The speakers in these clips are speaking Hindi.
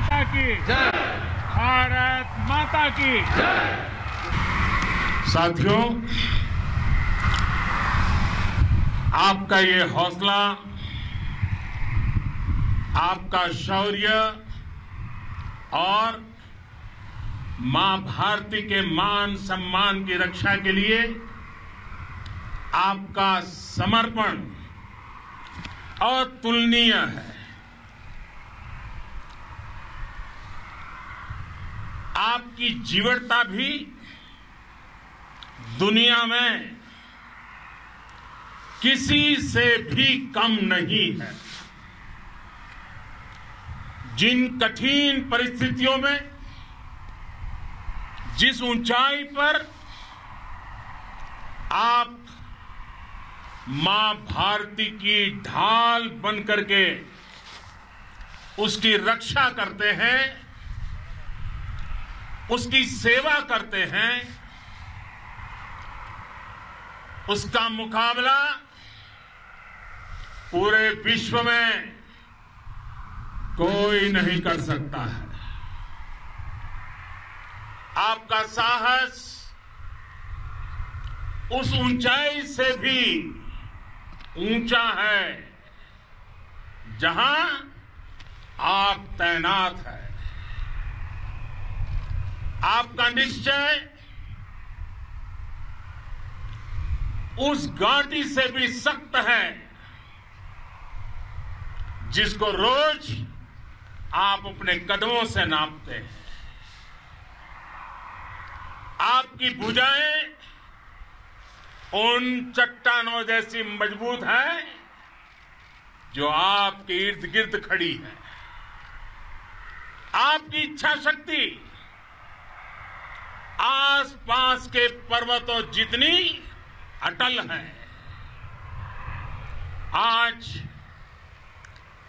माता की जय। भारत माता की जय। साथियों, आपका ये हौसला, आपका शौर्य और मां भारती के मान सम्मान की रक्षा के लिए आपका समर्पण अतुलनीय है। आपकी जीवटता भी दुनिया में किसी से भी कम नहीं है। जिन कठिन परिस्थितियों में, जिस ऊंचाई पर आप मां भारती की ढाल बनकर के उसकी रक्षा करते हैं, उसकी सेवा करते हैं, उसका मुकाबला पूरे विश्व में कोई नहीं कर सकता है। आपका साहस उस ऊंचाई से भी ऊंचा है जहां आप तैनात हैं। आपका निश्चय उस घाटी से भी सख्त है जिसको रोज आप अपने कदमों से नापते हैं। आपकी भुजाएं उन चट्टानों जैसी मजबूत है जो आपके इर्द गिर्द खड़ी है। आपकी इच्छा शक्ति आसपास के पर्वतों जितनी अटल है। आज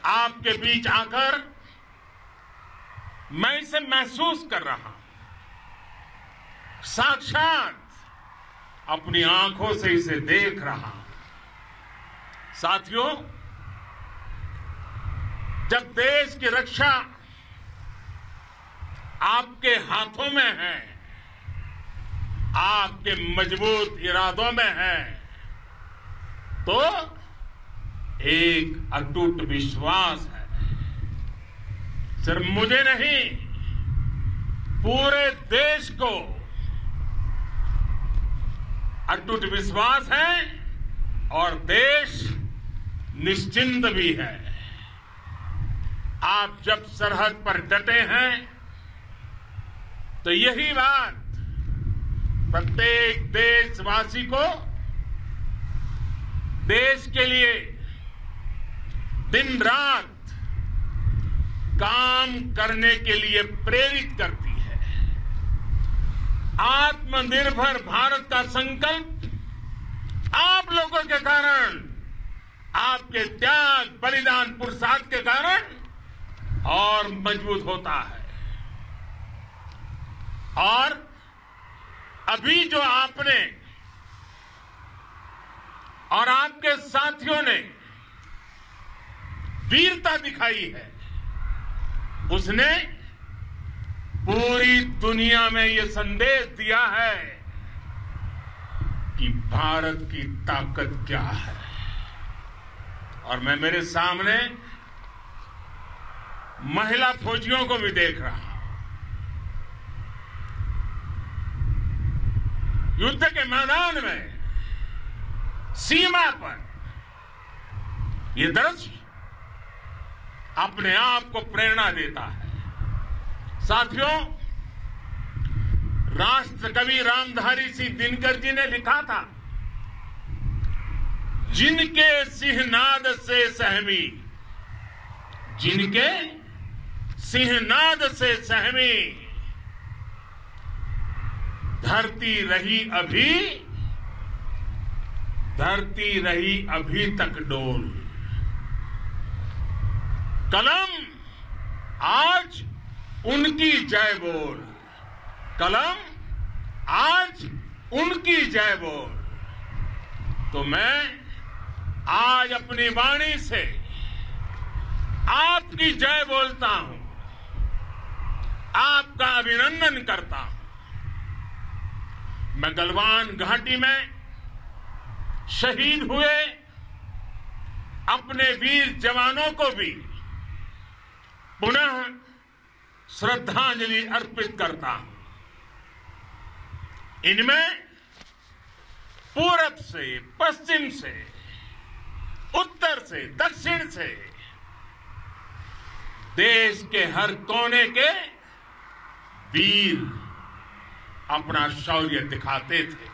आपके बीच आकर मैं इसे महसूस कर रहा हूं, साक्षात अपनी आंखों से इसे देख रहा हूं। साथियों, जब देश की रक्षा आपके हाथों में है, आपके मजबूत इरादों में है, तो एक अटूट विश्वास है। सिर्फ मुझे नहीं, पूरे देश को अटूट विश्वास है और देश निश्चिंत भी है। आप जब सरहद पर डटे हैं तो यही बात प्रत्येक देशवासी को देश के लिए दिन रात काम करने के लिए प्रेरित करती है। आत्मनिर्भर भारत का संकल्प आप लोगों के कारण, आपके त्याग, बलिदान, पुरुषार्थ के कारण और मजबूत होता है। और अभी जो आपने और आपके साथियों ने वीरता दिखाई है, उसने पूरी दुनिया में यह संदेश दिया है कि भारत की ताकत क्या है। और मैं मेरे सामने महिला फौजियों को भी देख रहा हूं। युद्ध के मैदान में, सीमा पर यह दृश्य अपने आप को प्रेरणा देता है। साथियों, राष्ट्रकवि रामधारी सिंह दिनकर जी ने लिखा था, जिनके सिंहनाद से सहमी, जिनके सिंहनाद से सहमी, धरती रही अभी तक डोल। कलम आज उनकी जय बोल, कलम आज उनकी जय बोल। तो मैं आज अपनी वाणी से आपकी जय बोलता हूं। आपका अभिनंदन करता हूं। मैं गलवान घाटी में शहीद हुए अपने वीर जवानों को भी पुनः श्रद्धांजलि अर्पित करता हूं। इनमें पूरब से, पश्चिम से, उत्तर से, दक्षिण से देश के हर कोने के वीर अपना शौर्य दिखाते थे।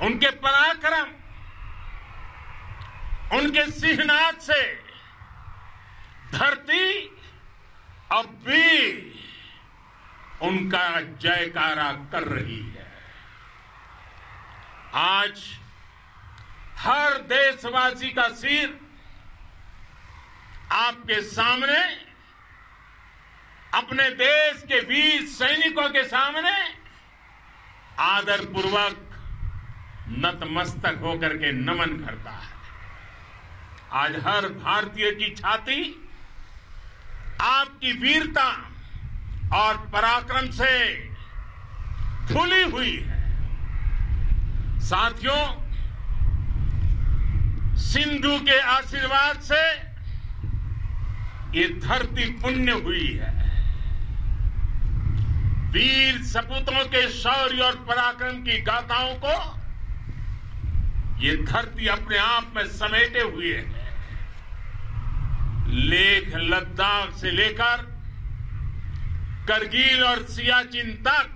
उनके पराक्रम, उनके सिंहनाद से धरती अब भी उनका जयकारा कर रही है। आज हर देशवासी का सिर आपके सामने, अपने देश के वीर सैनिकों के सामने आदरपूर्वक नतमस्तक होकर के नमन करता है। आज हर भारतीय की छाती आपकी वीरता और पराक्रम से फूली हुई है। साथियों, सिंधु के आशीर्वाद से ये धरती पुण्य हुई है। वीर सपूतों के शौर्य और पराक्रम की गाथाओं को ये धरती अपने आप में समेटे हुए है। लेह लद्दाख से लेकर करगिल और सियाचिन तक,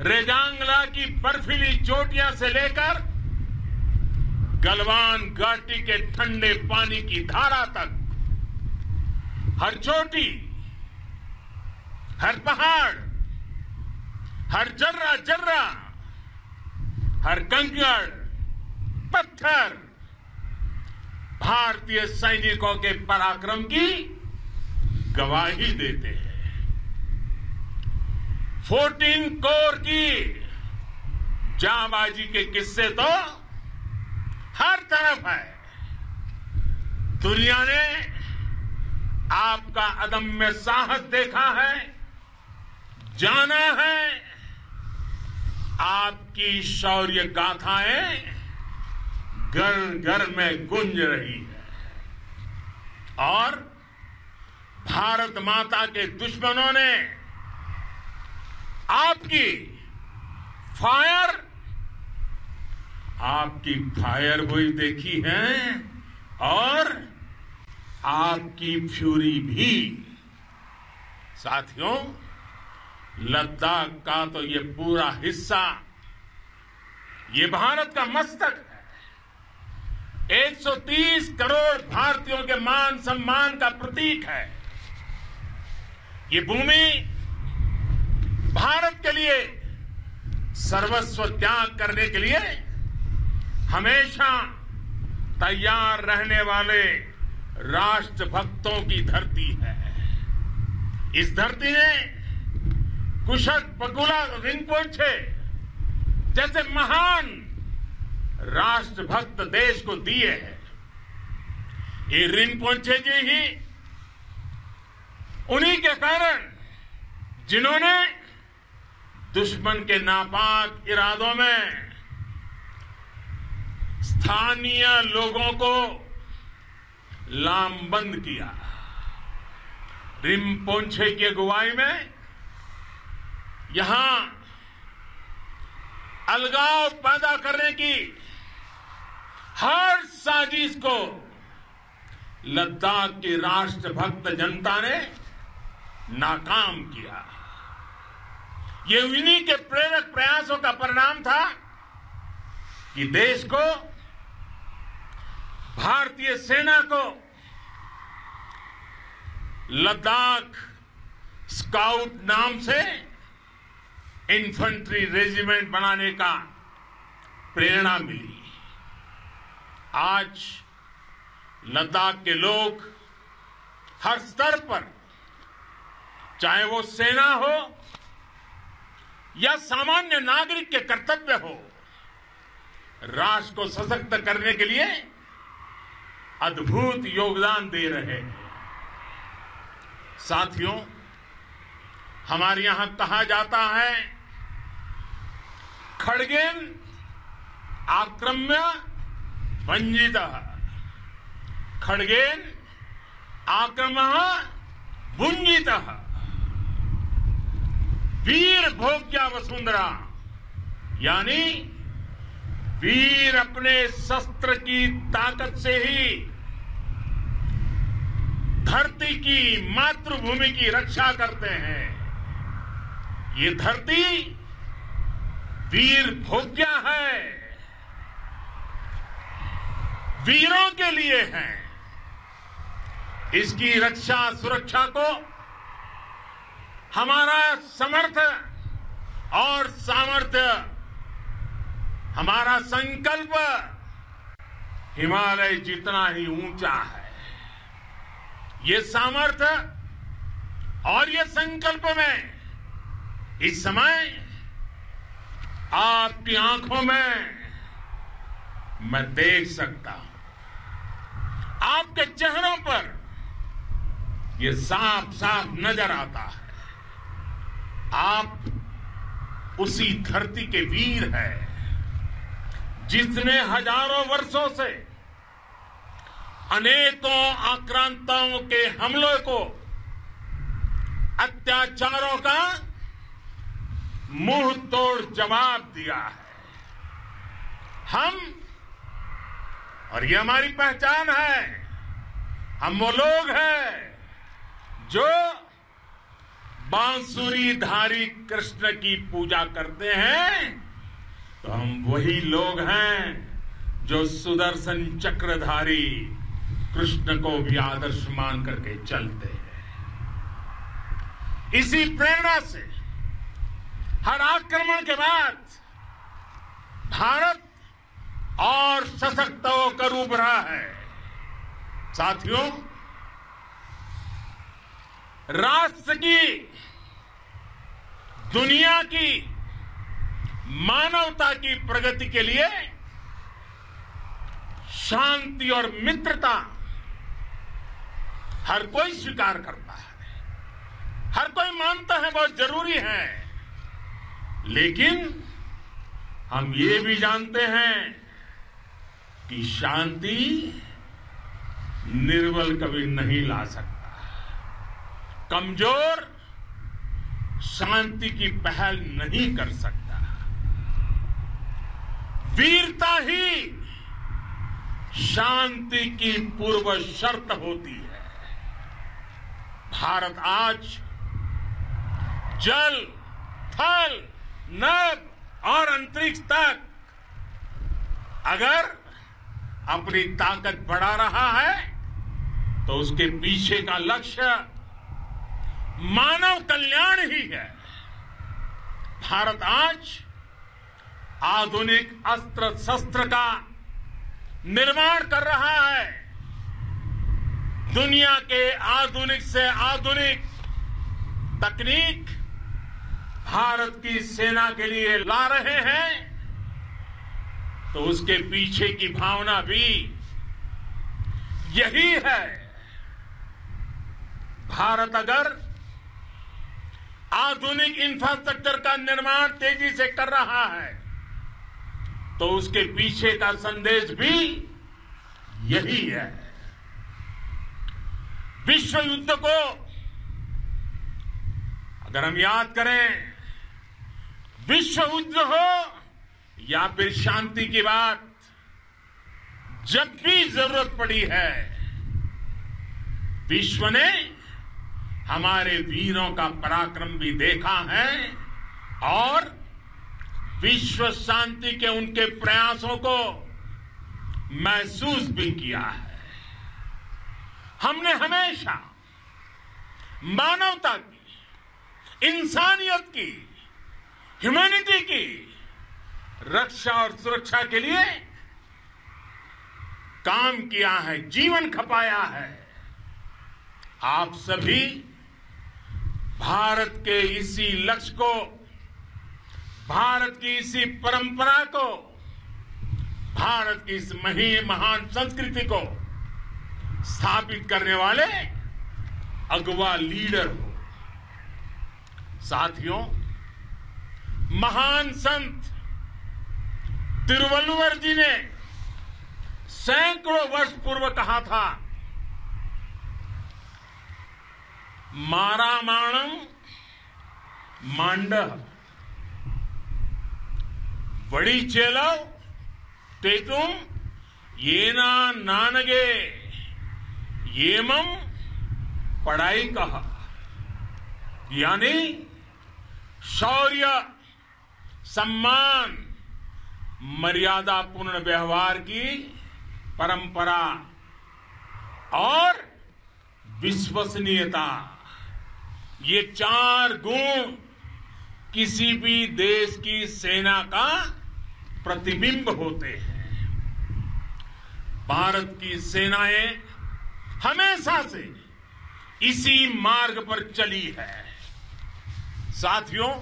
रेजांगला की बर्फीली चोटियां से लेकर गलवान घाटी के ठंडे पानी की धारा तक, हर चोटी, हर पहाड़, हर जर्रा जर्रा, हर कंकड़ पत्थर भारतीय सैनिकों के पराक्रम की गवाही देते हैं। 14 कोर की जांबाजी के किस्से तो हर तरफ है। दुनिया ने आपका अदम्य साहस देखा है, जाना है। आपकी शौर्य गाथाएं घर घर में गूंज रही है और भारत माता के दुश्मनों ने आपकी फायर हुई देखी है और आपकी फ्यूरी भी। साथियों, लद्दाख का तो ये पूरा हिस्सा ये भारत का मस्तक है। 130 करोड़ भारतीयों के मान सम्मान का प्रतीक है। ये भूमि भारत के लिए सर्वस्व त्याग करने के लिए हमेशा तैयार रहने वाले राष्ट्रभक्तों की धरती है। इस धरती ने कुशक बकुला रिनपोंछे जैसे महान राष्ट्रभक्त देश को दिए हैं। ये रिनपोंछे जी ही उन्हीं के कारण जिन्होंने दुश्मन के नापाक इरादों में स्थानीय लोगों को लामबंद किया। रिनपोंछे की अगुवाई में यहां अलगाव पैदा करने की हर साजिश को लद्दाख की राष्ट्रभक्त जनता ने नाकाम किया। ये उन्हीं के प्रेरक प्रयासों का परिणाम था कि देश को, भारतीय सेना को लद्दाख स्काउट नाम से इन्फेंट्री रेजिमेंट बनाने का प्रेरणा मिली। आज लद्दाख के लोग हर स्तर पर, चाहे वो सेना हो या सामान्य नागरिक के कर्तव्य हो, राष्ट्र को सशक्त करने के लिए अद्भुत योगदान दे रहे हैं। साथियों, हमारे यहां कहा जाता है, खड्गेन आक्रम्य भंजितः, खड्गेन आक्रम्य भुंजितः। वीर भोग्या वसुंधरा, यानी वीर अपने शस्त्र की ताकत से ही धरती की, मातृभूमि की रक्षा करते हैं। ये धरती वीर भोग्या है, वीरों के लिए है। इसकी रक्षा सुरक्षा को हमारा समर्थ और सामर्थ्य, हमारा संकल्प हिमालय जितना ही ऊंचा है। ये सामर्थ्य और ये संकल्प में इस समय आपकी आंखों में मैं देख सकता हूं, आपके चेहरों पर ये साफ साफ नजर आता है। आप उसी धरती के वीर हैं जिसने हजारों वर्षों से अनेकों आक्रांताओं के हमलों को, अत्याचारों का मुंह तोड़ जवाब दिया है। हम, और ये हमारी पहचान है, हम वो लोग हैं जो बांसुरीधारी कृष्ण की पूजा करते हैं, तो हम वही लोग हैं जो सुदर्शन चक्रधारी कृष्ण को भी आदर्श मान करके चलते हैं। इसी प्रेरणा से हर आक्रमण के बाद भारत और सशक्त होकर उभरा है। साथियों, राष्ट्र की, दुनिया की, मानवता की प्रगति के लिए शांति और मित्रता हर कोई स्वीकार करता है, हर कोई मानता है बहुत जरूरी है। लेकिन हम ये भी जानते हैं कि शांति निर्बल कभी नहीं ला सकता। कमजोर शांति की पहल नहीं कर सकता। वीरता ही शांति की पूर्व शर्त होती है। भारत आज जल, थल, नभ और अंतरिक्ष तक अगर अपनी ताकत बढ़ा रहा है तो उसके पीछे का लक्ष्य मानव कल्याण ही है। भारत आज आधुनिक अस्त्र शस्त्र का निर्माण कर रहा है। दुनिया के आधुनिक से आधुनिक तकनीक भारत की सेना के लिए ला रहे हैं, तो उसके पीछे की भावना भी यही है। भारत अगर आधुनिक इंफ्रास्ट्रक्चर का निर्माण तेजी से कर रहा है तो उसके पीछे का संदेश भी यही है। विश्व युद्ध को अगर हम याद करें, विश्व युद्ध हो या फिर शांति की बात, जब भी जरूरत पड़ी है, विश्व ने हमारे वीरों का पराक्रम भी देखा है और विश्व शांति के उनके प्रयासों को महसूस भी किया है। हमने हमेशा मानवता की, इंसानियत की, ह्यूमैनिटी की रक्षा और सुरक्षा के लिए काम किया है, जीवन खपाया है। आप सभी भारत के इसी लक्ष्य को, भारत की इसी परंपरा को, भारत की इस महान संस्कृति को स्थापित करने वाले अगवा लीडर हो। साथियों, महान संत तिरुवल्लुवर जी ने सैकड़ों वर्ष पूर्व कहा था, मारामाणम मांडह वड़ी चेलव तेतुम येना नानगे येमम पढ़ाई कहा। यानी शौर्य, सम्मान, मर्यादा पूर्ण व्यवहार की परंपरा और विश्वसनीयता, ये 4 गुण किसी भी देश की सेना का प्रतिबिंब होते हैं। भारत की सेनाएं हमेशा से इसी मार्ग पर चली है। साथियों,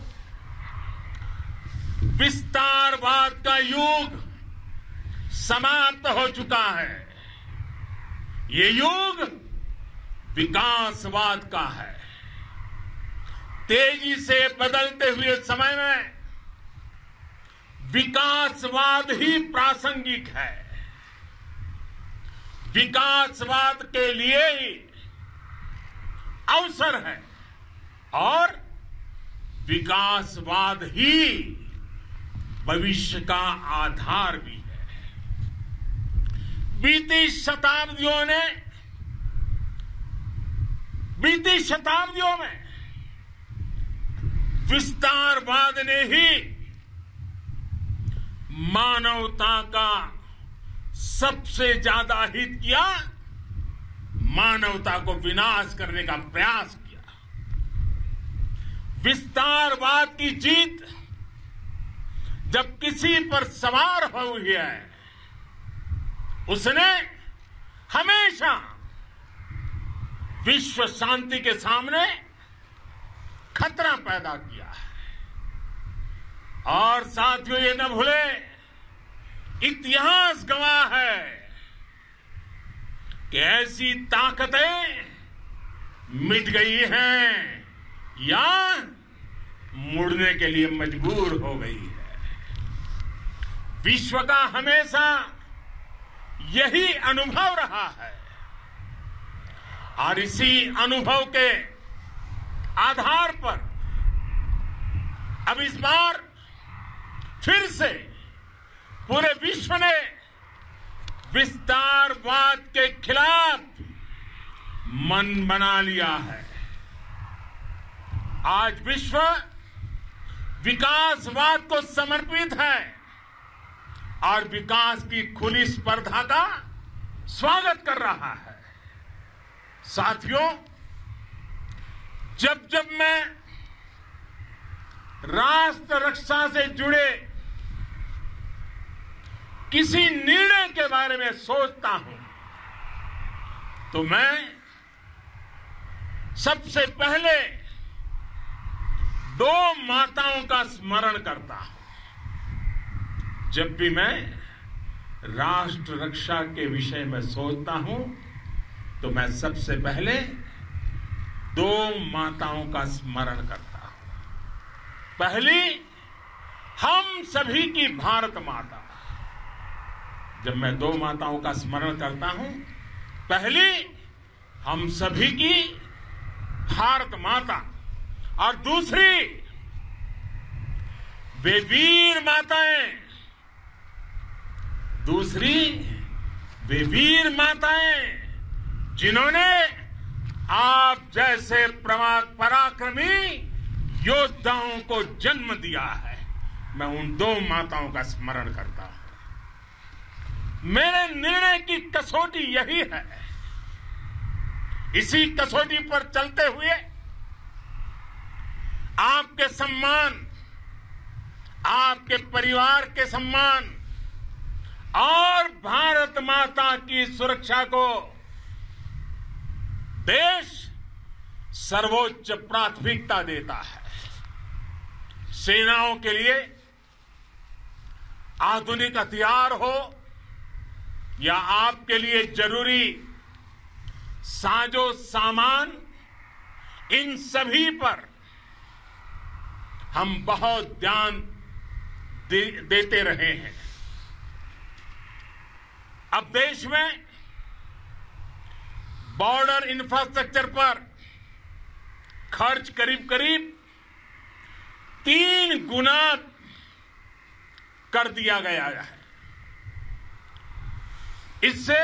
विस्तारवाद का युग समाप्त हो चुका है। ये युग विकासवाद का है। तेजी से बदलते हुए समय में विकासवाद ही प्रासंगिक है। विकासवाद के लिए ही अवसर है और विकासवाद ही भविष्य का आधार भी है। बीती शताब्दियों में विस्तारवाद ने ही मानवता का सबसे ज्यादा हित किया, मानवता को विनाश करने का प्रयास किया। विस्तारवाद की जीत जब किसी पर सवार हुई है, उसने हमेशा विश्व शांति के सामने खतरा पैदा किया है। और साथियों, ये न भूले, इतिहास गवाह है कि ऐसी ताकतें मिट गई हैं या मुड़ने के लिए मजबूर हो गई है। विश्व का हमेशा यही अनुभव रहा है और इसी अनुभव के आधार पर अब इस बार फिर से पूरे विश्व ने विस्तारवाद के खिलाफ मन बना लिया है। आज विश्व विकासवाद को समर्पित है और विकास की खुली स्पर्धा का स्वागत कर रहा है। साथियों, जब जब मैं राष्ट्र रक्षा से जुड़े किसी निर्णय के बारे में सोचता हूं तो मैं सबसे पहले 2 माताओं का स्मरण करता हूं। जब भी मैं राष्ट्र रक्षा के विषय में सोचता हूं तो मैं सबसे पहले 2 माताओं का स्मरण करता हूं। पहली, हम सभी की भारत माता। जब मैं 2 माताओं का स्मरण करता हूं, पहली हम सभी की भारत माता और दूसरी वे वीर माताएं, जिन्होंने आप जैसे पराक्रमी योद्धाओं को जन्म दिया है। मैं उन 2 माताओं का स्मरण करता हूं। मेरे निर्णय की कसौटी यही है। इसी कसौटी पर चलते हुए आपके सम्मान, आपके परिवार के सम्मान और भारत माता की सुरक्षा को देश सर्वोच्च प्राथमिकता देता है। सेनाओं के लिए आधुनिक हथियार हो या आपके लिए जरूरी साजो सामान इन सभी पर हम बहुत ध्यान देते रहे हैं। अब देश में बॉर्डर इंफ्रास्ट्रक्चर पर खर्च करीब 3 गुना कर दिया गया है। इससे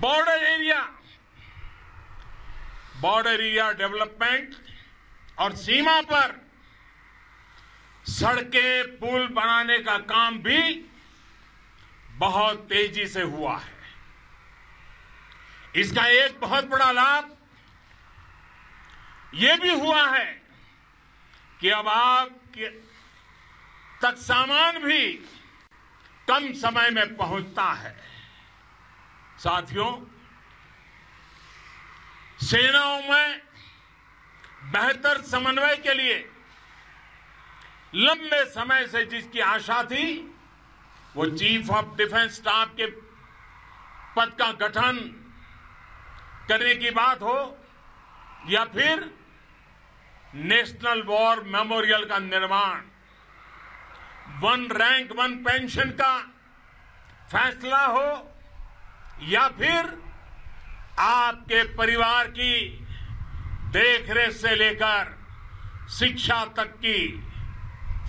बॉर्डर एरिया डेवलपमेंट और सीमा पर सड़कें पुल बनाने का काम भी बहुत तेजी से हुआ है। इसका एक बहुत बड़ा लाभ यह भी हुआ है कि अब आपके तक सामान भी कम समय में पहुंचता है। साथियों, सेनाओं में बेहतर समन्वय के लिए लंबे समय से जिसकी आशा थी, वो चीफ ऑफ डिफेंस स्टाफ के पद का गठन करने की बात हो या फिर नेशनल वॉर मेमोरियल का निर्माण, 1 रैंक 1 पेंशन का फैसला हो या फिर आपके परिवार की देखरेख से लेकर शिक्षा तक की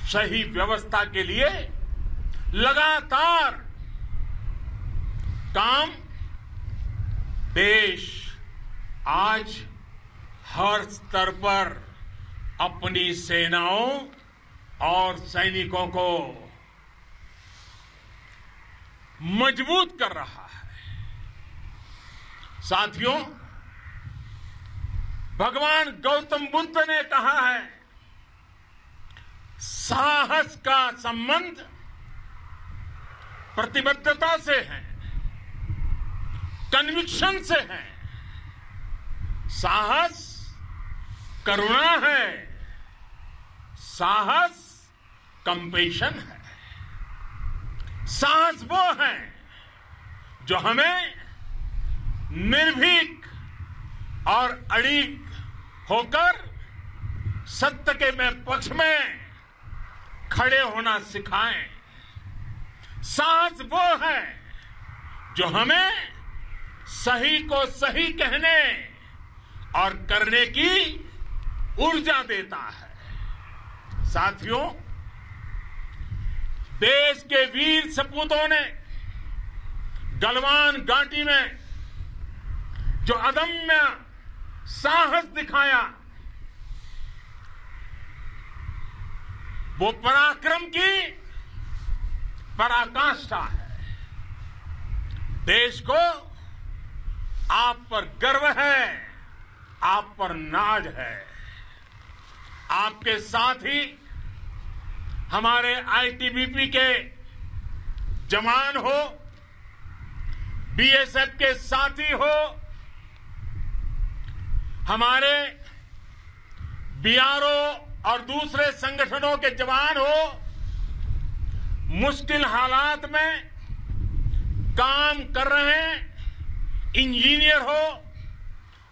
सही व्यवस्था के लिए लगातार काम देश आज हर स्तर पर अपनी सेनाओं और सैनिकों को मजबूत कर रहा है। साथियों, भगवान गौतम बुद्ध ने कहा है, साहस का संबंध प्रतिबद्धता से है, कन्विक्शन से है। साहस करुणा है, साहस कंपैशन है। साहस वो है जो हमें निर्भीक और अड़िग होकर सत्य के पक्ष में खड़े होना सिखाएं। साहस वो है जो हमें सही को सही कहने और करने की ऊर्जा देता है। साथियों, देश के वीर सपूतों ने गलवान घाटी में जो अदम्य साहस दिखाया, वो पराक्रम की पराकाष्ठा है। देश को आप पर गर्व है, आप पर नाज है। आपके साथ ही हमारे आईटीबीपी के जवान हो, बीएसएफ के साथी हो, हमारे बीआरओ और दूसरे संगठनों के जवान हो, मुश्किल हालात में काम कर रहे हैं, इंजीनियर हो,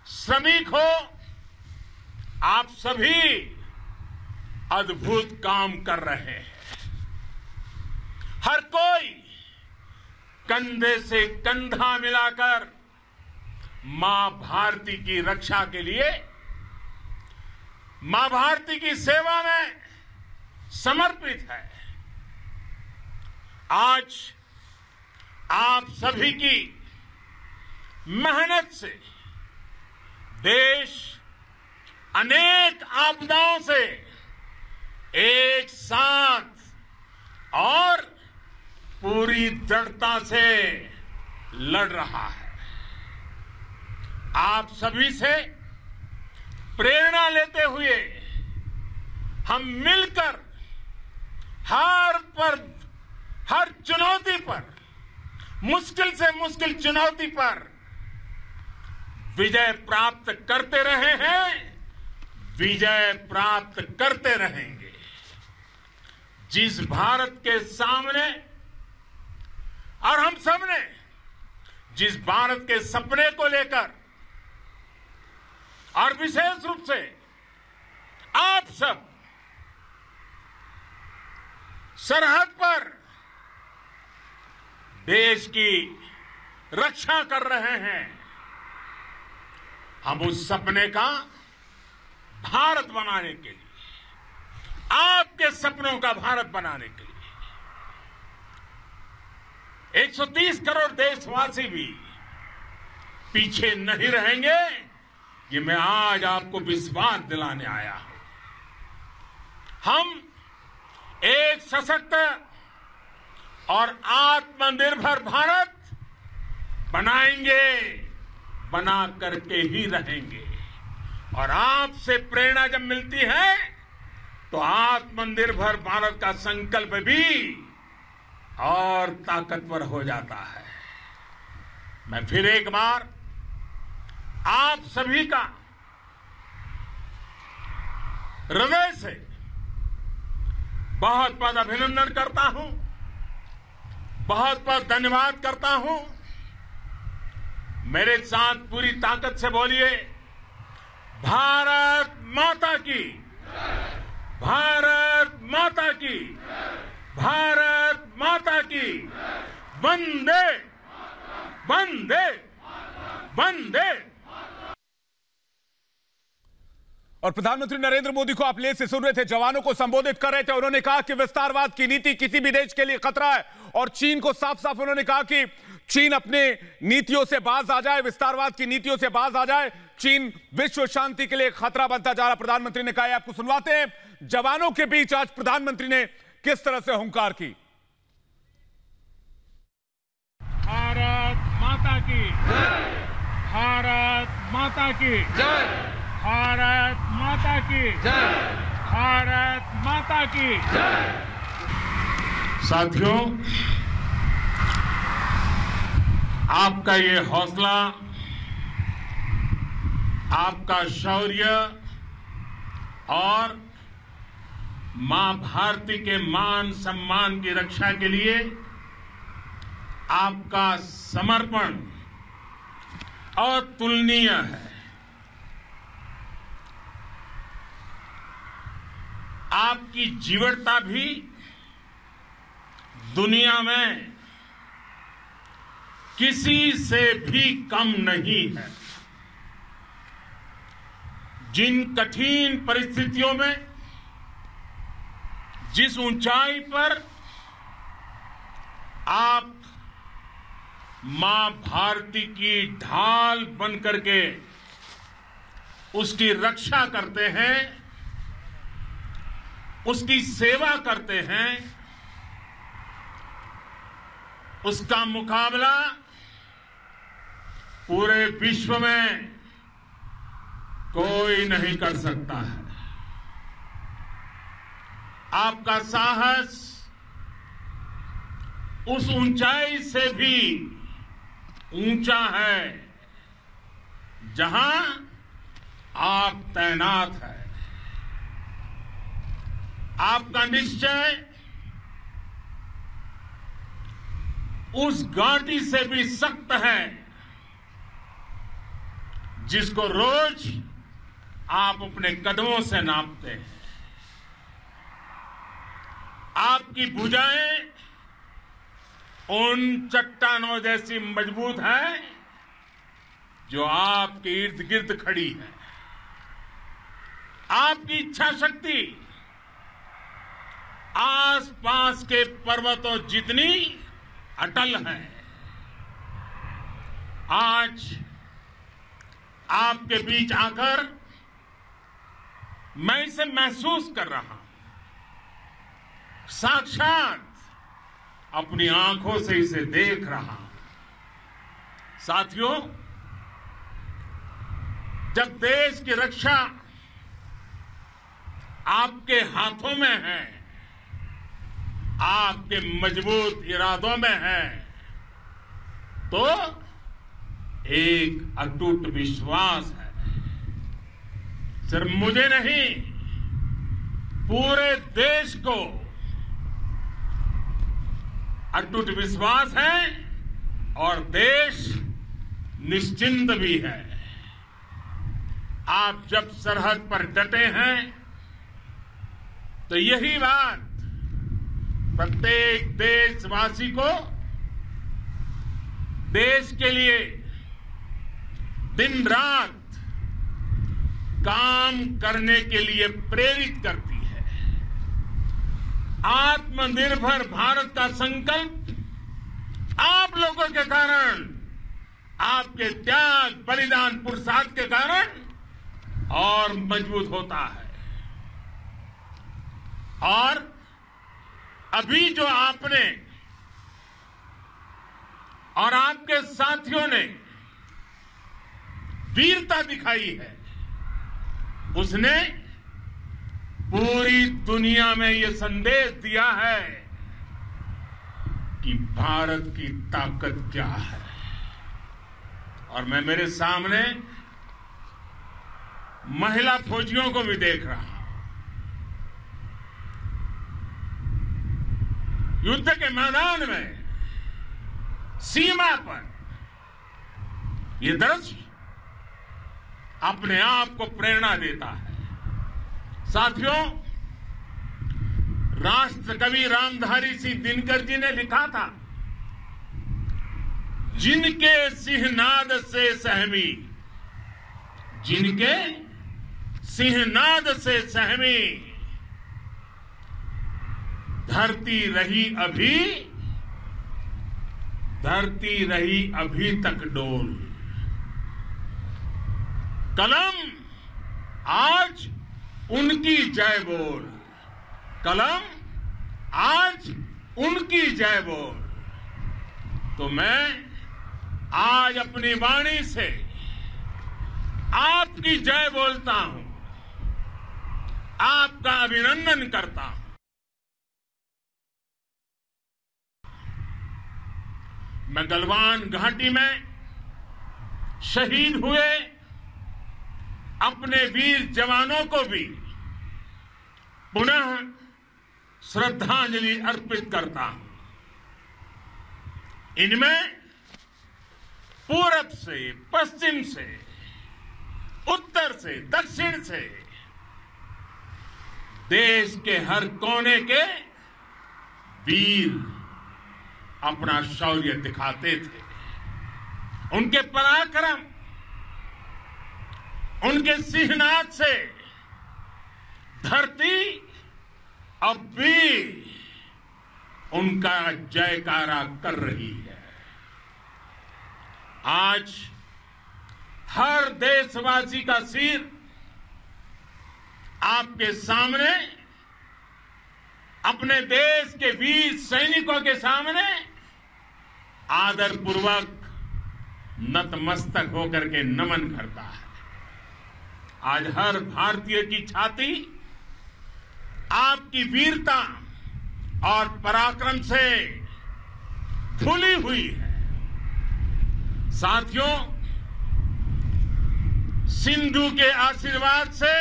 श्रमिक हो, आप सभी अद्भुत काम कर रहे हैं। हर कोई कंधे से कंधा मिलाकर मां भारती की रक्षा के लिए, मां भारती की सेवा में समर्पित है। आज आप सभी की मेहनत से देश अनेक आपदाओं से एक साथ और पूरी दृढ़ता से लड़ रहा है। आप सभी से प्रेरणा लेते हुए हम मिलकर हर चुनौती पर, मुश्किल से मुश्किल चुनौती पर विजय प्राप्त करते रहे हैं, विजय प्राप्त करते रहेंगे। जिस भारत के सामने और हम सबने जिस भारत के सपने को लेकर और विशेष रूप से आप सब सरहद पर देश की रक्षा कर रहे हैं। हम उस सपने का भारत बनाने के लिए, आपके सपनों का भारत बनाने के लिए 130 करोड़ देशवासी भी पीछे नहीं रहेंगे, ये मैं आज आपको विश्वास दिलाने आया हूं। हम एक सशक्त और आत्मनिर्भर भारत बनाएंगे, बना करके ही रहेंगे। और आपसे प्रेरणा जब मिलती है तो आत्मनिर्भर भारत का संकल्प भी और ताकतवर हो जाता है। मैं फिर एक बार आप सभी का हृदय से बहुत बहुत अभिनंदन करता हूं, बहुत बहुत धन्यवाद करता हूं। मेरे साथ पूरी ताकत से बोलिए, भारत माता की, भारत माता की, भारत माता की, वंदे वंदे वंदे। और प्रधानमंत्री नरेंद्र मोदी को आप ले से सुन रहे थे, जवानों को संबोधित कर रहे थे। उन्होंने कहा कि विस्तारवाद की नीति किसी भी देश के लिए खतरा है और चीन को साफ साफ उन्होंने कहा कि चीन अपने नीतियों से बाज आ जाए, विस्तारवाद की नीतियों से बाज आ जाए। चीन विश्व शांति के लिए खतरा बनता जा रहा, प्रधानमंत्री ने कहा। आपको सुनवाते हैं जवानों के बीच आज प्रधानमंत्री ने किस तरह से हुंकार की। भारत माता की जय, भारत माता की जय, भारत माता की जय, भारत माता की जय। साथियों, आपका ये हौसला, आपका शौर्य और मां भारती के मान सम्मान की रक्षा के लिए आपका समर्पण अतुलनीय है। आपकी जीवटता भी दुनिया में किसी से भी कम नहीं है। जिन कठिन परिस्थितियों में, जिस ऊंचाई पर आप मां भारती की ढाल बन करके उसकी रक्षा करते हैं, उसकी सेवा करते हैं, उसका मुकाबला पूरे विश्व में कोई नहीं कर सकता है। आपका साहस उस ऊंचाई से भी ऊंचा है जहां आप तैनात हैं। आपका निश्चय उस घाटी से भी सख्त है जिसको रोज आप अपने कदमों से नापते हैं। आपकी भुजाएं उन चट्टानों जैसी मजबूत है जो आपके इर्द गिर्द खड़ी है। आपकी इच्छा शक्ति आसपास के पर्वतों जितनी अटल है। आज आपके बीच आकर मैं इसे महसूस कर रहा हूं, साक्षात अपनी आंखों से इसे देख रहा हूं। साथियों, जब देश की रक्षा आपके हाथों में है, आपके मजबूत इरादों में है, तो एक अटूट विश्वास है। सिर्फ मुझे नहीं, पूरे देश को अटूट विश्वास है और देश निश्चिंत भी है। आप जब सरहद पर डटे हैं तो यही बात प्रत्येक देशवासी को देश के लिए दिन रात काम करने के लिए प्रेरित करती है। आत्मनिर्भर भारत का संकल्प आप लोगों के कारण, आपके त्याग, बलिदान, पुरुषार्थ के कारण और मजबूत होता है। और अभी जो आपने और आपके साथियों ने वीरता दिखाई है, उसने पूरी दुनिया में यह संदेश दिया है कि भारत की ताकत क्या है। और मैं मेरे सामने महिला फौजियों को भी देख रहा हूं। युद्ध के मैदान में, सीमा पर यह दृश्य अपने आप को प्रेरणा देता है। साथियों, राष्ट्र कवि रामधारी सिंह दिनकर जी ने लिखा था, जिनके सिंहनाद से सहमी, जिनके सिंहनाद से सहमी, धरती रही अभी तक डोल। कलम आज उनकी जय बोल, कलम आज उनकी जय बोल। तो मैं आज अपनी वाणी से आपकी जय बोलता हूं, आपका अभिनंदन करता हूं। मैं गलवान घाटी में शहीद हुए अपने वीर जवानों को भी पुनः श्रद्धांजलि अर्पित करता हूं। इनमें पूरब से, पश्चिम से, उत्तर से, दक्षिण से, देश के हर कोने के वीर अपना शौर्य दिखाते थे। उनके पराक्रम, उनके सिंहनाद से धरती अब भी उनका जयकारा कर रही है। आज हर देशवासी का सिर आपके सामने, अपने देश के वीर सैनिकों के सामने आदरपूर्वक नतमस्तक होकर के नमन करता है। आज हर भारतीय की छाती आपकी वीरता और पराक्रम से फूली हुई है। साथियों, सिंधु के आशीर्वाद से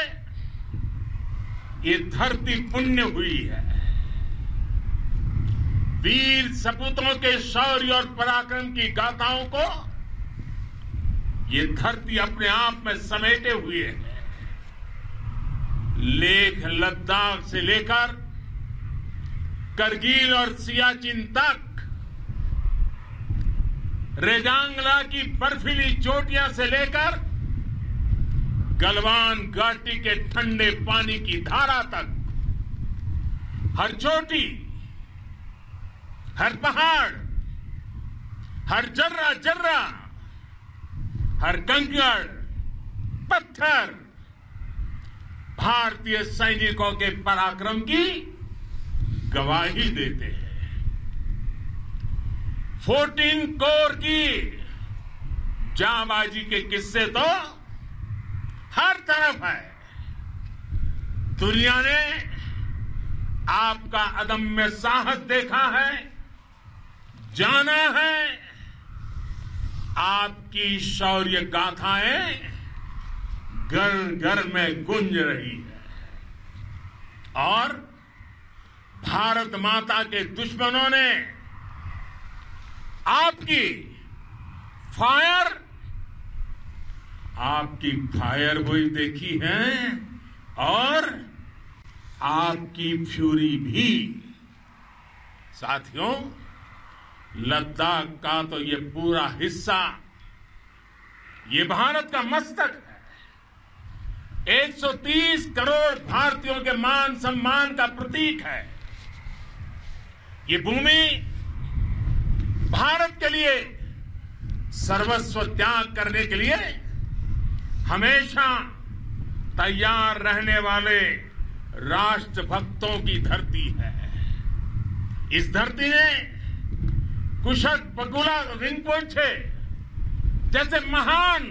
ये धरती पुण्य हुई है। वीर सपूतों के शौर्य और पराक्रम की गाथाओं को ये धरती अपने आप में समेटे हुए है। लेह लद्दाख से लेकर करगिल और सियाचिन तक, रेजांगला की बर्फीली चोटियां से लेकर गलवान घाटी के ठंडे पानी की धारा तक, हर चोटी, हर पहाड़, हर जर्रा जर्रा, हर कंकड़, पत्थर भारतीय सैनिकों के पराक्रम की गवाही देते हैं। 14 कोर की जांबाजी के किस्से तो हर तरफ है। दुनिया ने आपका अदम्य साहस देखा है, जाना है। आपकी शौर्य गाथाएं घर घर में गूंज रही है और भारत माता के दुश्मनों ने आपकी फायर आपकी फायर हुई देखी है और आपकी फ्यूरी भी। साथियों, लद्दाख का तो ये पूरा हिस्सा ये भारत का मस्तक है। 130 करोड़ भारतीयों के मान सम्मान का प्रतीक है। ये भूमि भारत के लिए सर्वस्व त्याग करने के लिए हमेशा तैयार रहने वाले राष्ट्रभक्तों की धरती है। इस धरती ने कुशक बकुला रिनपोंछे जैसे महान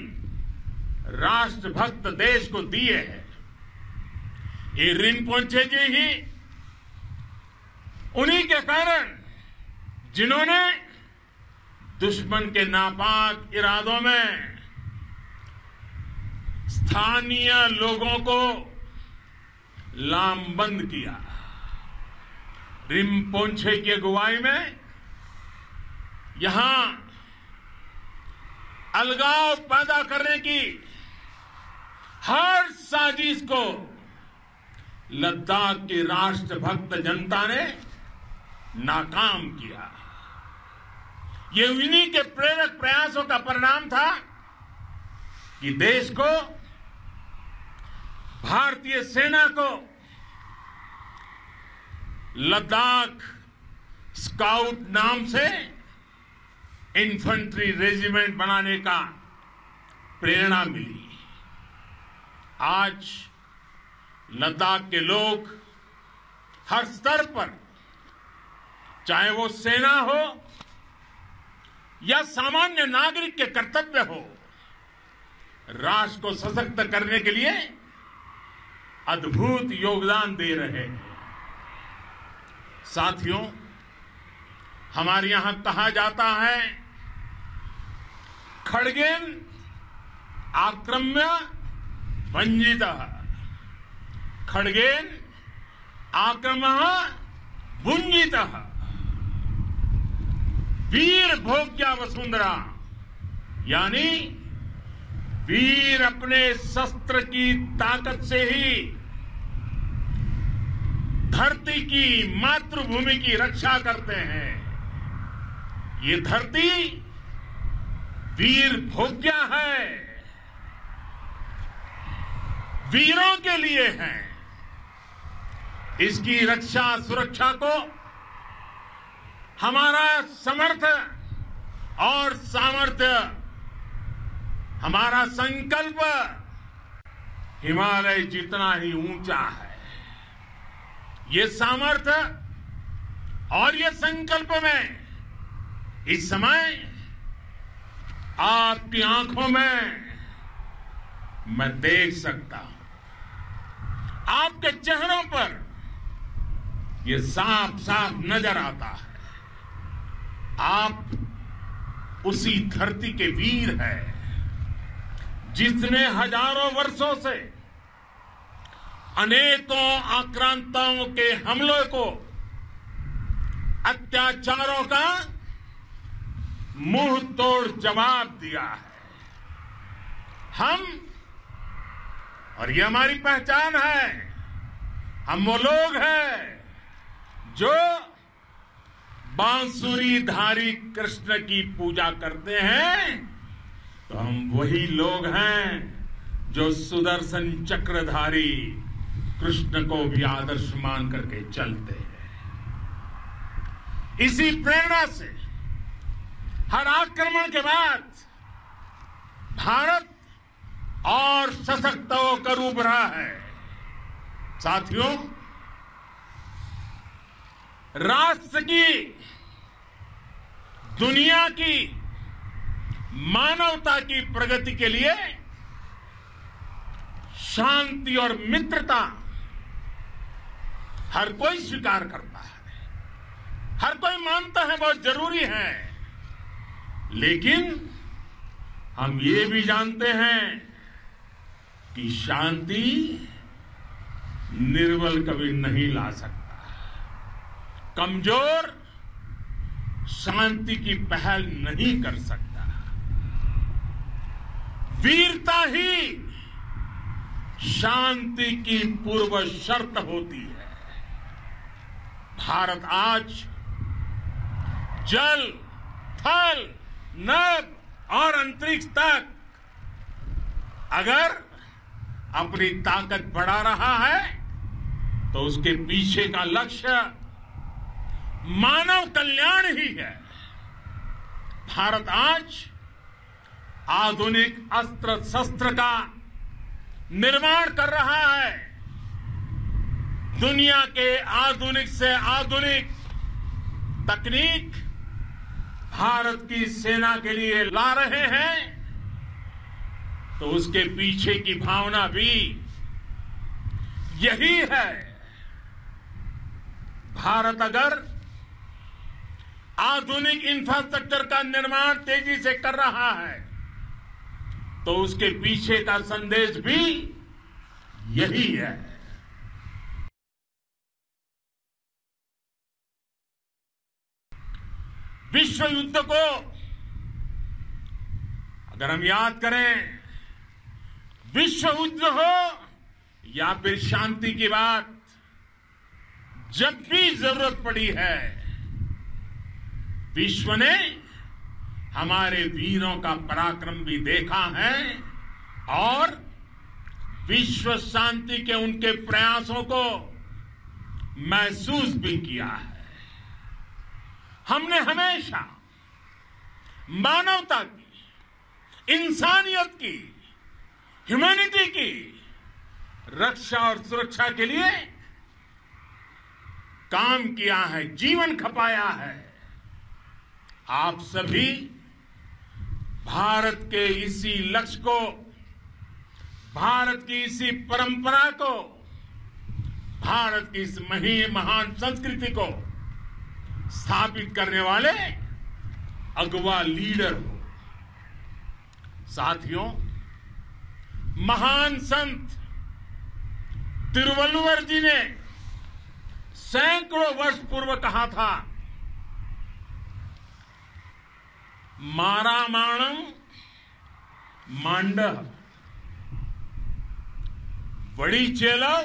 राष्ट्रभक्त देश को दिए हैं। ये रिनपोंछे जी ही उन्हीं के कारण जिन्होंने दुश्मन के नापाक इरादों में स्थानीय लोगों को लामबंद किया। रिनपोंछे की अगुवाई में यहां अलगाव पैदा करने की हर साजिश को लद्दाख की राष्ट्रभक्त जनता ने नाकाम किया। ये उन्हीं के प्रेरक प्रयासों का परिणाम था कि देश को, भारतीय सेना को लद्दाख स्काउट नाम से इन्फेंट्री रेजिमेंट बनाने का प्रेरणा मिली। आज लद्दाख के लोग हर स्तर पर, चाहे वो सेना हो या सामान्य नागरिक के कर्तव्य हो, राष्ट्र को सशक्त करने के लिए अद्भुत योगदान दे रहे हैं। साथियों, हमारे यहां कहा जाता है, खड्गेन आक्रम्य भंजितः, खड्गेन आक्रमः भुंजितः, वीर भोग्या वसुंधरा, यानी वीर अपने शस्त्र की ताकत से ही धरती की, मातृभूमि की रक्षा करते हैं। ये धरती वीर भोग्या है, वीरों के लिए है। इसकी रक्षा सुरक्षा को हमारा समर्थ और सामर्थ्य, हमारा संकल्प हिमालय जितना ही ऊंचा है। ये सामर्थ्य और ये संकल्प में इस समय आपकी आंखों में मैं देख सकता हूं। आपके चेहरों पर ये साफ साफ नजर आता है। आप उसी धरती के वीर हैं जिसने हजारों वर्षों से अनेकों आक्रांताओं के हमलों को, अत्याचारों का मुंह तोड़ जवाब दिया है। हम, और ये हमारी पहचान है, हम वो लोग हैं जो बांसुरीधारी कृष्ण की पूजा करते हैं, तो हम वही लोग हैं जो सुदर्शन चक्रधारी कृष्ण को भी आदर्श मान करके चलते हैं। इसी प्रेरणा से हर आक्रमण के बाद भारत और सशक्त होकर उभरा है। साथियों, राष्ट्र की, दुनिया की, मानवता की प्रगति के लिए शांति और मित्रता हर कोई स्वीकार करता है, हर कोई मानता है बहुत जरूरी है। लेकिन हम ये भी जानते हैं कि शांति निर्बल कभी नहीं ला सकता। कमजोर शांति की पहल नहीं कर सकता। वीरता ही शांति की पूर्व शर्त होती है। भारत आज जल, थल, नभ और अंतरिक्ष तक अगर अपनी ताकत बढ़ा रहा है तो उसके पीछे का लक्ष्य मानव कल्याण ही है। भारत आज आधुनिक अस्त्र शस्त्र का निर्माण कर रहा है। दुनिया के आधुनिक से आधुनिक तकनीक भारत की सेना के लिए ला रहे हैं, तो उसके पीछे की भावना भी यही है। भारत अगर आधुनिक इंफ्रास्ट्रक्चर का निर्माण तेजी से कर रहा है तो उसके पीछे का संदेश भी यही है। विश्व युद्ध को अगर हम याद करें, विश्व युद्ध हो या फिर शांति की बात, जब भी जरूरत पड़ी है विश्व ने हमारे वीरों का पराक्रम भी देखा है और विश्व शांति के उनके प्रयासों को महसूस भी किया है। हमने हमेशा मानवता की, इंसानियत की, ह्यूमैनिटी की रक्षा और सुरक्षा के लिए काम किया है, जीवन खपाया है। आप सभी भारत के इसी लक्ष्य को, भारत की इसी परंपरा को, भारत की इस महान संस्कृति को स्थापित करने वाले अगवा लीडर हो। साथियों, महान संत तिरुवल्लुवर जी ने सैकड़ों वर्ष पूर्व कहा था, मारामाणम मांडह वड़ी चेलव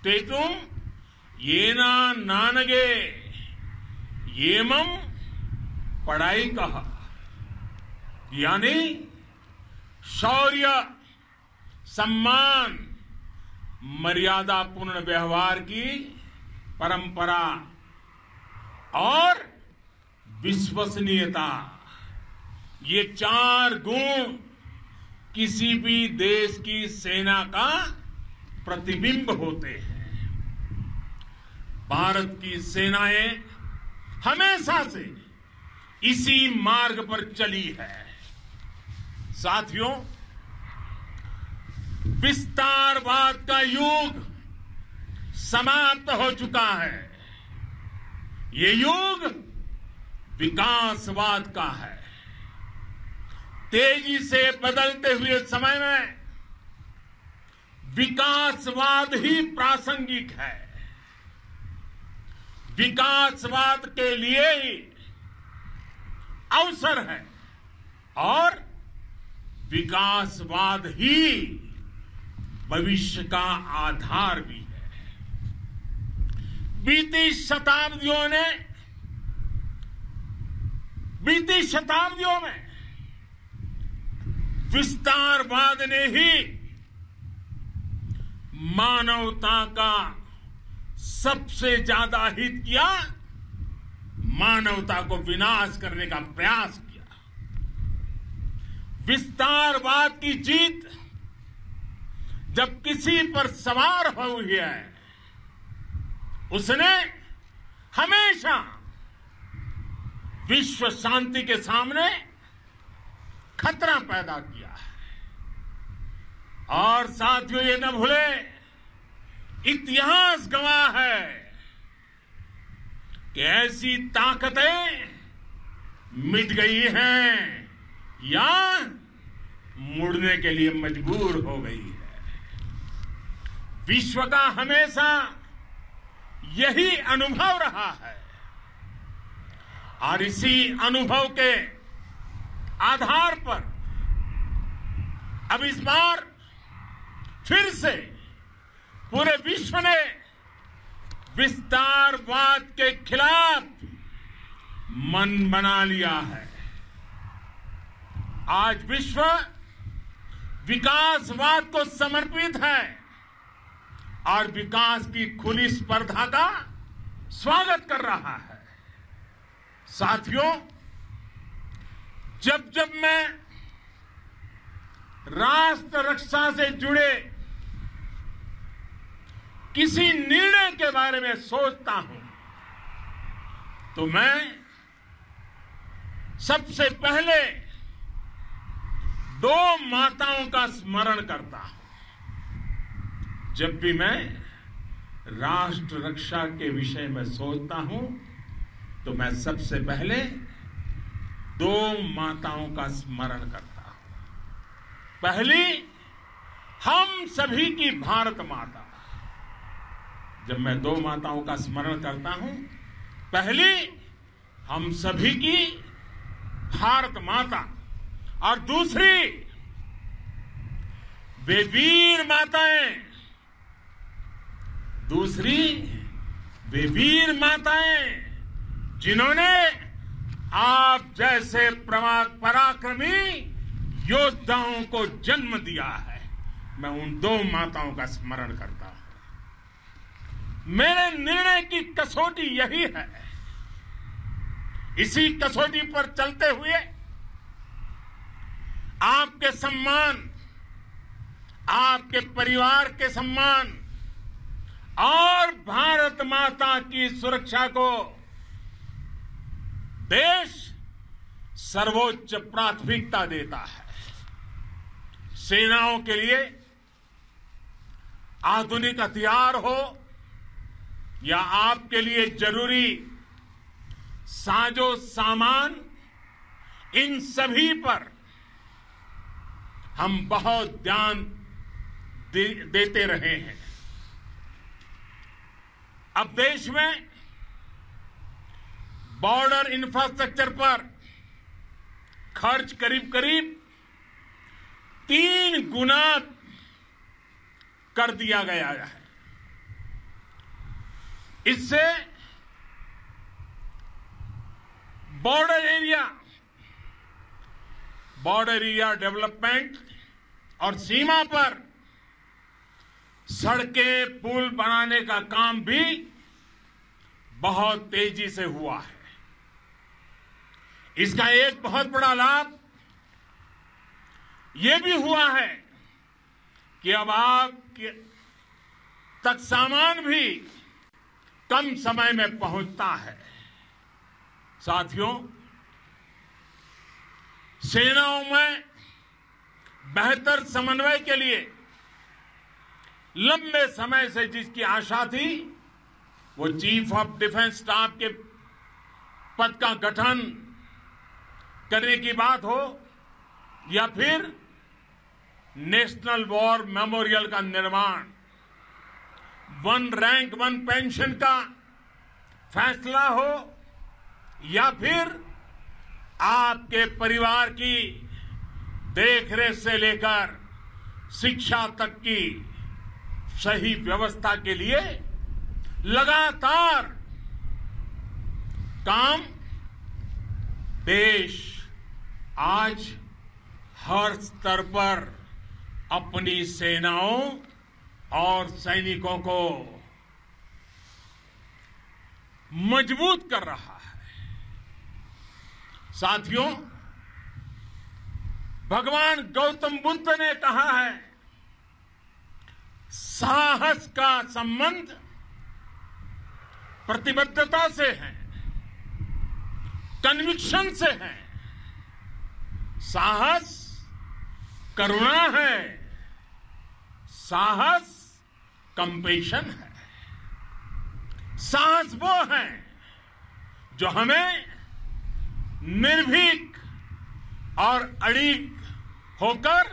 तेतुम येना नानगे येमम पढ़ाई कहा। यानी शौर्य, सम्मान, मर्यादापूर्ण व्यवहार की परंपरा और विश्वसनीयता, ये चार गुण किसी भी देश की सेना का प्रतिबिंब होते हैं। भारत की सेनाएं हमेशा से इसी मार्ग पर चली है। साथियों, विस्तारवाद का युग समाप्त हो चुका है। ये युग विकासवाद का है। तेजी से बदलते हुए समय में विकासवाद ही प्रासंगिक है। विकासवाद के लिए ही अवसर है और विकासवाद ही भविष्य का आधार भी है। बीती शताब्दियों में विस्तारवाद ने ही मानवता का सबसे ज्यादा हित किया, मानवता को विनाश करने का प्रयास किया। विस्तारवाद की जीत जब किसी पर सवार हुई है, उसने हमेशा विश्व शांति के सामने खतरा पैदा किया है। और साथियों, ये न भूले, इतिहास गवाह है कि ऐसी ताकतें मिट गई हैं या मुड़ने के लिए मजबूर हो गई है। विश्व का हमेशा यही अनुभव रहा है और इसी अनुभव के आधार पर अब इस बार फिर से पूरे विश्व ने विस्तारवाद के खिलाफ मन बना लिया है। आज विश्व विकासवाद को समर्पित है और विकास की खुली स्पर्धा का स्वागत कर रहा है। साथियों, जब जब मैं राष्ट्र रक्षा से जुड़े किसी निर्णय के बारे में सोचता हूं तो मैं सबसे पहले दो माताओं का स्मरण करता हूं। जब भी मैं राष्ट्र रक्षा के विषय में सोचता हूं तो मैं सबसे पहले दो माताओं का स्मरण करता हूं। पहली, हम सभी की भारत माता। जब मैं दो माताओं का स्मरण करता हूं, पहली हम सभी की भारत माता और दूसरी वे वीर माताएं, जिन्होंने आप जैसे पराक्रमी योद्धाओं को जन्म दिया है। मैं उन दो माताओं का स्मरण करता हूं। मेरे निर्णय की कसौटी यही है। इसी कसौटी पर चलते हुए आपके सम्मान, आपके परिवार के सम्मान और भारत माता की सुरक्षा को देश सर्वोच्च प्राथमिकता देता है। सेनाओं के लिए आधुनिक हथियार हो या आपके लिए जरूरी साजो सामान, इन सभी पर हम बहुत ध्यान देते रहे हैं। अब देश में बॉर्डर इंफ्रास्ट्रक्चर पर खर्च करीब 3 गुना कर दिया गया है। इससे बॉर्डर एरिया डेवलपमेंट और सीमा पर सड़कें, पुल बनाने का काम भी बहुत तेजी से हुआ है। इसका एक बहुत बड़ा लाभ यह भी हुआ है कि अब आप तक सामान भी कम समय में पहुंचता है। साथियों, सेनाओं में बेहतर समन्वय के लिए लंबे समय से जिसकी आशा थी, वो चीफ ऑफ डिफेंस स्टाफ के पद का गठन करने की बात हो या फिर नेशनल वॉर मेमोरियल का निर्माण, 1 रैंक 1 पेंशन का फैसला हो या फिर आपके परिवार की देखरेख से लेकर शिक्षा तक की सही व्यवस्था के लिए लगातार काम, देश आज हर स्तर पर अपनी सेनाओं और सैनिकों को मजबूत कर रहा है। साथियों, भगवान गौतम बुद्ध ने कहा है, साहस का संबंध प्रतिबद्धता से है, कन्विक्शन से है। साहस करुणा है, साहस कंपैशन है। साहस वो है जो हमें निर्भीक और अड़िग होकर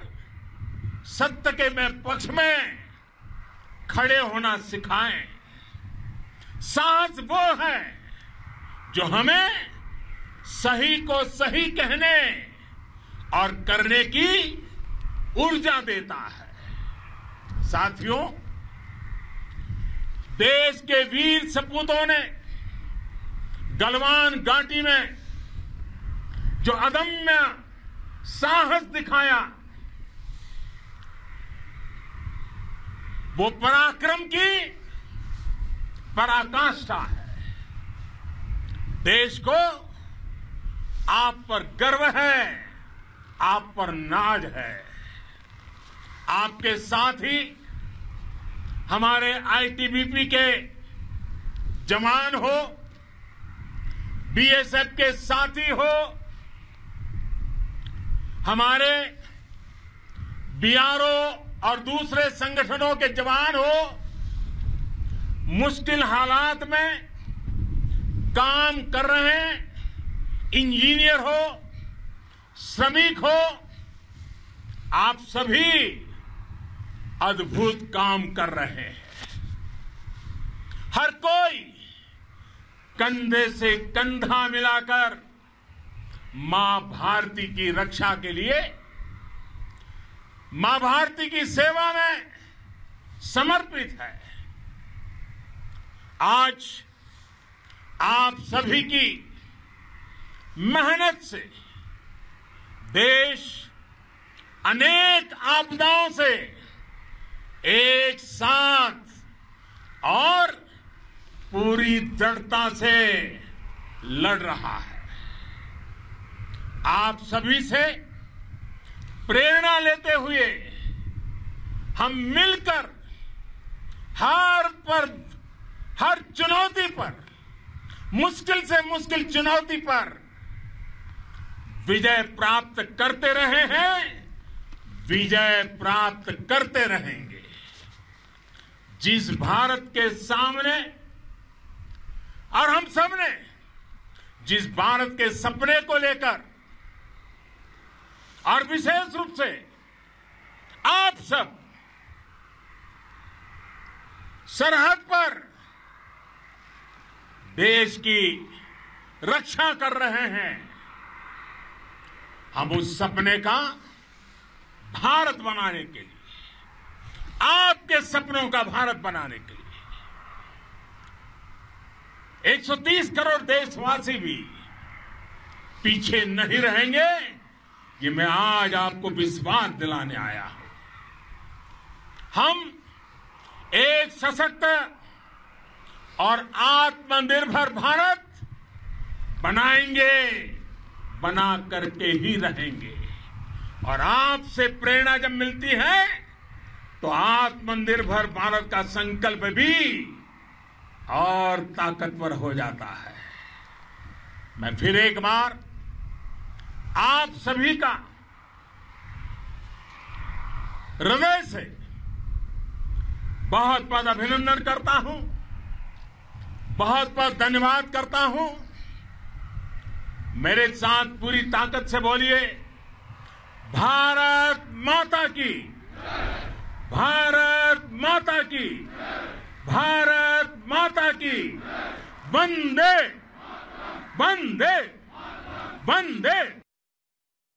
सत्य के पक्ष में खड़े होना सिखाएं। साहस वो है जो हमें सही को सही कहने और करने की ऊर्जा देता है। साथियों, देश के वीर सपूतों ने गलवान घाटी में जो अदम्य साहस दिखाया, वो पराक्रम की पराकाष्ठा है। देश को आप पर गर्व है, आप पर नाज है। आपके साथ ही हमारे आईटीबीपी के जवान हो, बीएसएफ के साथी हो, हमारे बीआरओ और दूसरे संगठनों के जवान हो, मुश्किल हालात में काम कर रहे हैं, इंजीनियर हो, श्रमिक हो, आप सभी अद्भुत काम कर रहे हैं। हर कोई कंधे से कंधा मिलाकर मां भारती की रक्षा के लिए, मां भारती की सेवा में समर्पित है। आज आप सभी की मेहनत से देश अनेक आपदाओं से एक साथ और पूरी दृढ़ता से लड़ रहा है। आप सभी से प्रेरणा लेते हुए हम मिलकर हर चुनौती पर, मुश्किल से मुश्किल चुनौती पर विजय प्राप्त करते रहे हैं, विजय प्राप्त करते रहेंगे। जिस भारत के सामने और हम सबने जिस भारत के सपने को लेकर और विशेष रूप से आप सब सरहद पर देश की रक्षा कर रहे हैं, हम उस सपने का भारत बनाने के लिए, आपके सपनों का भारत बनाने के लिए 130 करोड़ देशवासी भी पीछे नहीं रहेंगे, ये मैं आज आपको विश्वास दिलाने आया हूं। हम एक सशक्त और आत्मनिर्भर भारत बनाएंगे, बना करके ही रहेंगे। और आपसे प्रेरणा जब मिलती है तो आत्मनिर्भर भारत का संकल्प भी और ताकतवर हो जाता है। मैं फिर एक बार आप सभी का हृदय से बहुत बहुत अभिनंदन करता हूं, बहुत बहुत धन्यवाद करता हूं। मेरे साथ पूरी ताकत से बोलिए, भारत माता की, भारत माता की, भारत माता की, वंदे वंदे वंदे।